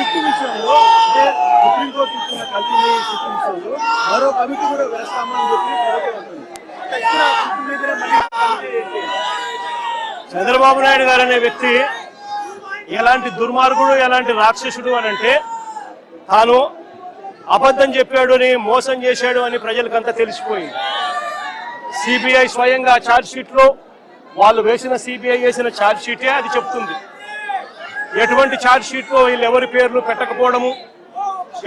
SIT విషయంలో అంటే supreme court ఇచ్చిన కల్తీ సిట్ విషయంలో మరో కమిటీ కూడా వేస్తామని చెప్పి ప్రభుత్వం చంద్రబాబు నాయుడు గారు అనే వ్యక్తి ఎలాంటి దుర్మార్గుడు, ఎలాంటి రాక్షసుడు అని అంటే, తాను అబద్ధం చెప్పాడు అని, మోసం చేశాడు అని ప్రజలకంతా తెలిసిపోయింది. సిబిఐ స్వయంగా ఛార్జ్ షీట్ లో వాళ్ళు వేసిన సిబిఐ వేసిన ఛార్జ్ షీటే అది చెప్తుంది. ఎటువంటి ఛార్జ్ షీట్ లో వీళ్ళు ఎవరి పేర్లు పెట్టకపోవడము,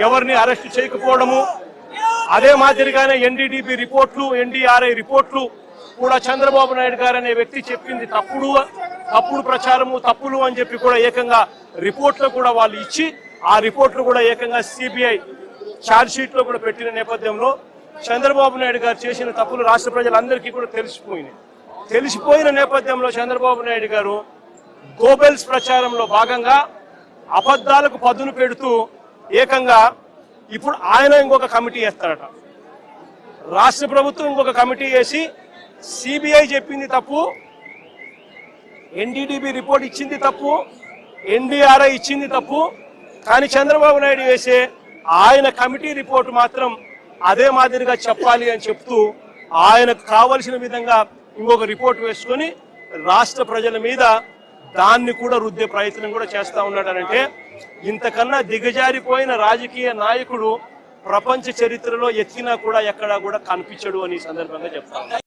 ఎవరిని అరెస్ట్ చేయకపోవడము, అదే మాదిరిగానే ఎన్డీడీబీ రిపోర్ట్లు, ఎన్డీఆర్ఐ రిపోర్ట్లు కూడా చంద్రబాబు నాయుడు గారు అనే వ్యక్తి చెప్పింది తప్పుడు ప్రచారము, తప్పులు అని చెప్పి కూడా ఏకంగా రిపోర్ట్లు కూడా వాళ్ళు ఇచ్చి, ఆ రిపోర్ట్లు కూడా ఏకంగా సిబిఐ ఛార్జ్ షీట్ లో కూడా పెట్టిన నేపథ్యంలో చంద్రబాబు నాయుడు గారు చేసిన తప్పులు రాష్ట్ర ప్రజలందరికీ కూడా తెలిసిపోయిన నేపథ్యంలో చంద్రబాబు నాయుడు గారు గోబెల్స్ ప్రచారంలో భాగంగా అబద్ధాలకు పదును పెడుతూ ఏకంగా ఇప్పుడు ఆయన ఇంకొక కమిటీ వేస్తారట. రాష్ట్ర ప్రభుత్వం ఇంకొక కమిటీ వేసి సిబిఐ చెప్పింది తప్పు, ఎన్డీడీబీ రిపోర్ట్ ఇచ్చింది తప్పు, ఎన్డీఆర్ఐ ఇచ్చింది తప్పు, కానీ చంద్రబాబు నాయుడు వేసే ఆయన కమిటీ రిపోర్ట్ మాత్రం అదే మాదిరిగా చెప్పాలి అని చెప్తూ ఆయనకు కావలసిన విధంగా ఇంకొక రిపోర్ట్ వేసుకొని రాష్ట్ర ప్రజల మీద దాన్ని కూడా రుద్దే ప్రయత్నం కూడా చేస్తా ఉన్నాడనంటే, ఇంతకన్నా దిగజారిపోయిన రాజకీయ నాయకుడు ప్రపంచ చరిత్రలో ఎత్తినా కూడా ఎక్కడా కూడా కనిపించడు అని సందర్భంగా చెప్తాను.